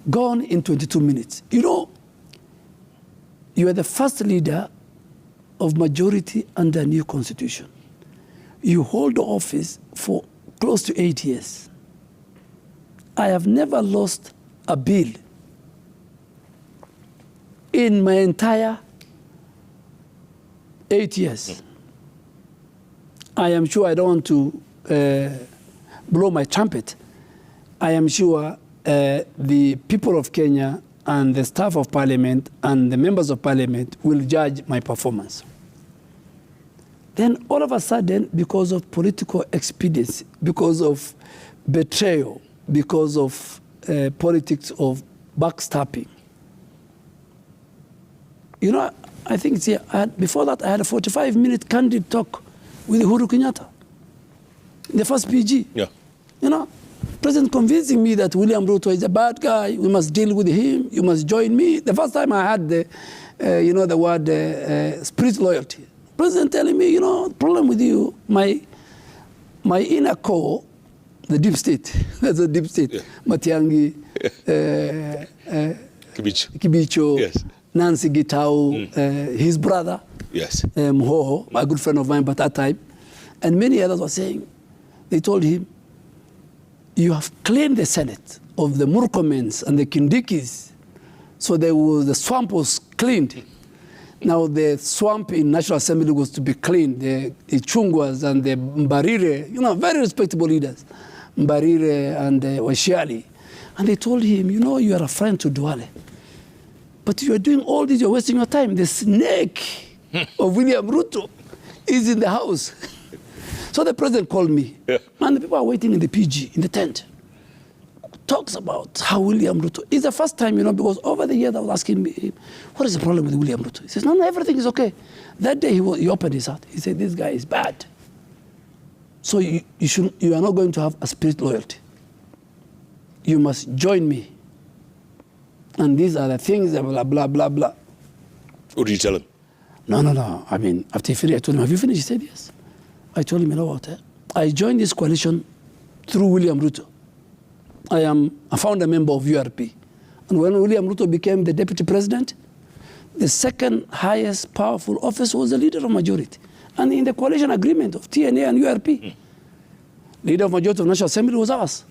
gone in 22 minutes. You know, you are the first leader of majority under a new constitution. You hold the office for close to 8 years. I have never lost a bill in my entire 8 years. I am sure, I don't want to blow my trumpet. I am sure the people of Kenya and the staff of parliament and the members of parliament will judge my performance. Then all of a sudden, because of political expediency, because of betrayal, because of politics of backstabbing, you know, I think it's here. Before that, I had a 45-minute candid talk with Uhuru Kenyatta, the first PG. Yeah. You know, President convincing me that William Ruto is a bad guy. We must deal with him. You must join me. The first time I had the, the word spirit loyalty. President telling me, you know, the problem with you, my inner core, the deep state, that's a deep state. Yeah. Matiang'i, Kibicho, yes. Nancy Gitau, his brother, yes. Mhoho, a good friend of mine by that time, and many others were saying, they told him, you have cleaned the Senate of the Murkomens and the Kindikis, so the swamp was cleaned. Now the swamp in National Assembly was to be cleaned. The Chungwas and the Mbarire, you know, very respectable leaders, Mbarire and Washiali. And they told him, you know, you are a friend to Duale, but you are doing all this, you're wasting your time. The snake of William Ruto is in the house. So the president called me, and the people are waiting in the PG, in the tent. Talks about how William Ruto, it's the first time, you know, because over the years I was asking me, what is the problem with William Ruto? He says, no, everything is okay. That day he opened his heart. He said, this guy is bad. So you are not going to have a spirit loyalty. You must join me. And these are the things, blah, blah, blah, blah. What did you tell him? No. I mean, after he finished, I told him, have you finished? He said, yes. I told him, you know what, I joined this coalition through William Ruto. I am a founder member of URP. And when William Ruto became the deputy president, the second highest powerful office was the leader of majority. And in the coalition agreement of TNA and URP, leader of majority of National Assembly was ours.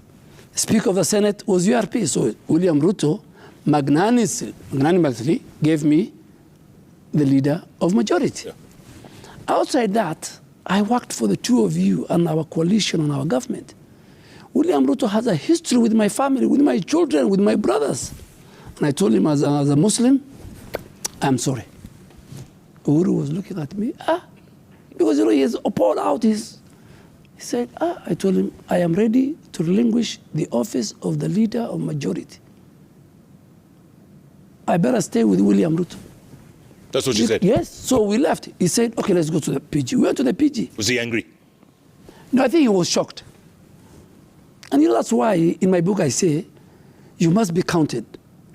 The Speaker of the Senate was URP. So William Ruto magnanimously gave me the leader of majority. Yeah. Outside that, I worked for the two of you and our coalition and our government. William Ruto has a history with my family, with my children, with my brothers. And I told him as a Muslim, I'm sorry. Uhuru was looking at me, because you know he has poured out his, he said, I told him, I am ready to relinquish the office of the leader of majority. I better stay with William Ruto. That's what you said? Yes, so we left. He said, okay, let's go to the PG. We went to the PG. Was he angry? No, I think he was shocked. And you know, that's why in my book I say, you must be counted.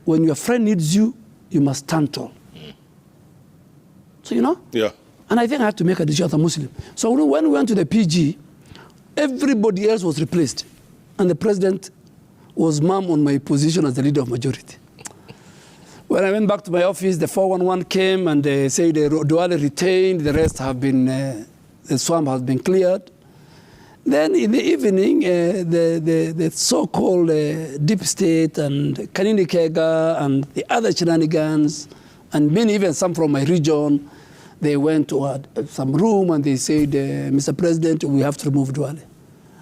When your friend needs you, you must stand tall. So, you know? Yeah. And I think I had to make a decision as a Muslim. So when we went to the PG, everybody else was replaced. And the president was mum on my position as the leader of majority. When I went back to my office, the 411 came and they said Duale retained, the rest have been, the swamp has been cleared. Then in the evening, the so-called deep state and Kanini Kega and the other shenanigans, and many, even some from my region, they went to some room and they said, Mr. President, we have to remove Duale.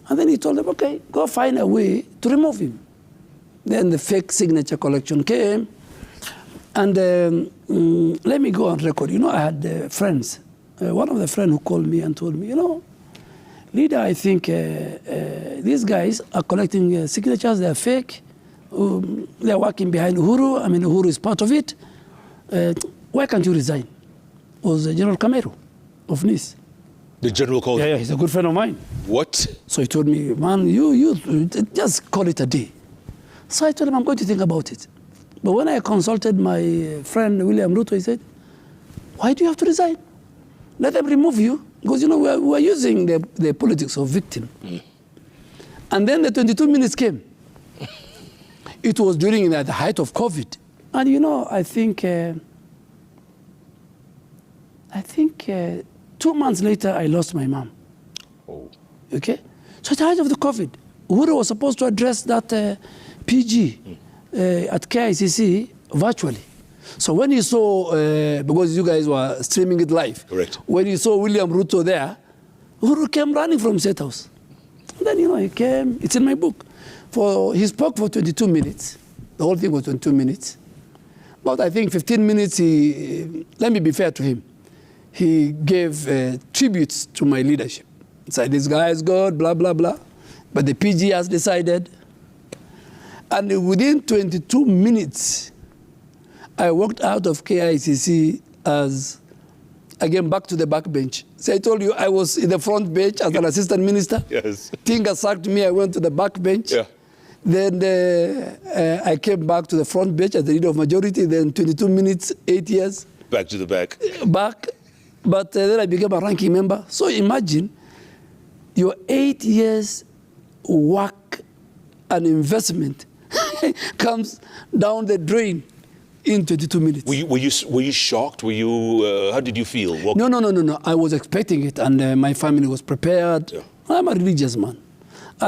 And then he told them, okay, go find a way to remove him. Then the fake signature collection came. And let me go on record. You know, I had friends. One of the friends who called me and told me, you know, leader, I think these guys are collecting signatures. They're fake. They're working behind Uhuru. I mean, Uhuru is part of it. Why can't you resign? It was General Kameru of Nice. The general called him? Yeah, he's a good friend of mine. What? So he told me, man, you just call it a day. So I told him, I'm going to think about it. But when I consulted my friend William Ruto, he said, why do you have to resign? Let them remove you. Because, you know, we're using the politics of victim. And then the 22 minutes came. it was during the height of COVID. And, you know, I think 2 months later, I lost my mom. Oh. Okay? So at the height of the COVID, Ruto was supposed to address that PG at KICC virtually. So when he saw, because you guys were streaming it live, correct, when he saw William Ruto there, Ruto came running from State House. And then, you know, he came, it's in my book. He spoke for 22 minutes. The whole thing was 22 minutes. But I think 15 minutes, let me be fair to him, he gave tributes to my leadership. He said, this guy is good, blah, blah, blah. But the PG has decided. And within 22 minutes, I walked out of KICC as, again, back to the back bench. So I told you I was in the front bench as an assistant minister. Yes. Tinga sacked me, I went to the back bench. Yeah. Then I came back to the front bench as the leader of majority. Then 22 minutes, 8 years. Back to the back. Back. But then I became a ranking member. So imagine your 8 years work and investment comes down the drain in 22 minutes. Were you shocked? Were you? How did you feel? No. I was expecting it, and my family was prepared. Yeah. I'm a religious man.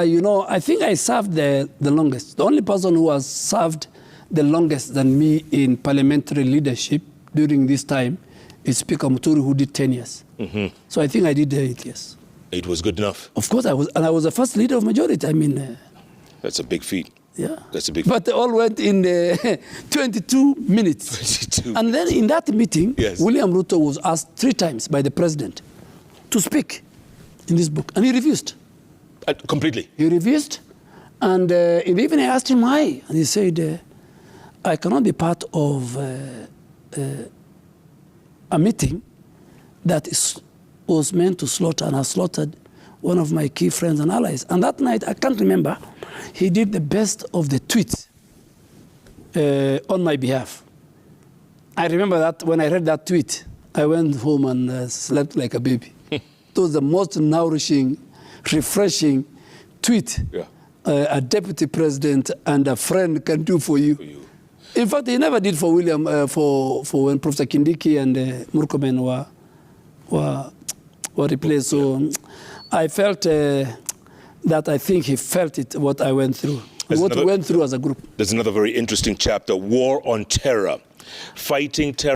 You know, I think I served the longest. The only person who has served the longest than me in parliamentary leadership during this time is Speaker Muturi, who did 10 years. Mm-hmm. So I think I did 8 years. It was good enough. Of course, I was the first leader of majority. I mean, that's a big feat. Yeah, that's a big. But they all went in 22 minutes. 22. And then in that meeting, yes, William Ruto was asked 3 times by the president to speak in this book, and he refused. Completely. He refused, and in the evening I asked him why, and he said, "I cannot be part of a meeting that was meant to slaughter and has slaughtered one of my key friends and allies." And that night, I can't remember, he did the best of the tweets on my behalf. I remember that when I read that tweet, I went home and slept like a baby. It was the most nourishing, refreshing tweet a deputy president and a friend can do for you. In fact, he never did for William, for when Professor Kindiki and Murkomen were replaced. So I felt that I think he felt it, what I went through, what we went through as a group. There's another very interesting chapter, War on Terror, Fighting Terror.